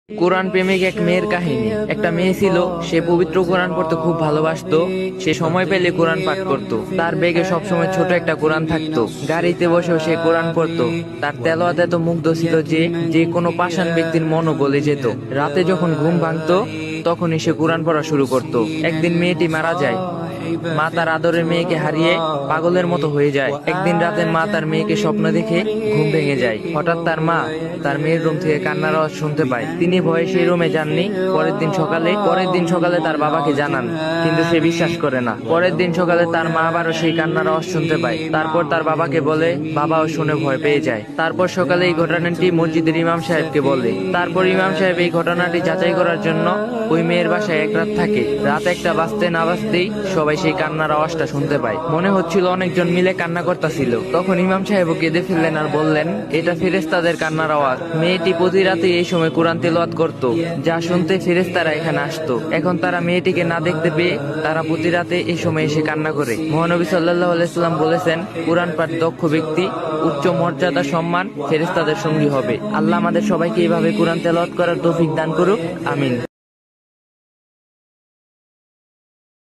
কোরআন প্রেমিক এক মেয়ের কাহিনী। একটা মেয়ে ছিল, সে পবিত্র কোরআন পড়তে খুব ভালোবাসতো। সে সময় পেলে কোরআন পাঠ করত। তার ব্যাগে সবসময় ছোট একটা কোরআন থাকতো। গাড়িতে বসেও সে কোরআন পড়তো। তার তেলাওয়াতে এত মুগ্ধ ছিল যে যে কোনো পাষাণ ব্যক্তির মনও গলে যেত। রাতে যখন ঘুম ভাঙতো তখনই সে কোরআন পড়া শুরু করত। একদিন মেয়েটি মারা যায়। মা তার আদরের মেয়েকে হারিয়ে পাগলের মতো হয়ে যায়। একদিন রাতে মা তার মেয়েকে স্বপ্ন দেখে ঘুম ভেঙে যায়। হঠাৎ তার মা তার মেয়ের রুম থেকে কান্নার আওয়াজ শুনতে পায়। তিনি ভয়ে সেই রুমে যাননি। পরের দিন সকালে তার বাবাকে জানান, কিন্তু সে বিশ্বাস করে না। পরের দিন সকালে তার মা আবারও সেই কান্নার আওয়াজ শুনতে পায়। তারপর তার বাবাকে বলে, বাবাও শুনে ভয় পেয়ে যায়। তারপর সকালে এই ঘটনাটি মসজিদের ইমাম সাহেবকে বলে। তারপর ইমাম সাহেব এই ঘটনাটি যাচাই করার জন্য ওই মেয়ের বাসায় এক রাত থাকে। রাত একটা বাজতে না বাজতেই সবাই সেই কান্নার আওয়াজটা শুনতে পায়। মনে হচ্ছিল অনেকজন মিলে কান্না করতেছিল। তখন ইমাম সাহেব কেঁদে ফেললেন আর বললেন, এটা ফেরেশতাদের কান্নার আওয়াজ। মেয়েটি প্রতি রাতে এই সময় কোরআন তেলাওয়াত করত, যা শুনতে ফেরেশতারা এখানে আসতো। এখন তারা মেয়েটিকে না দেখতে পেয়ে তারা প্রতি রাতে এই সময় এসে কান্না করে। মহানবী সাল্লাল্লাহু আলাইহি সাল্লাম বলেছেন, কোরআন পাঠ দক্ষ ব্যক্তি উচ্চ মর্যাদা সম্মান ফেরেশতাদের সঙ্গী হবে। আল্লাহ আমাদের সবাইকে এইভাবে কোরআন তেলাওয়াত করার তৌফিক দান করুক। আমিন।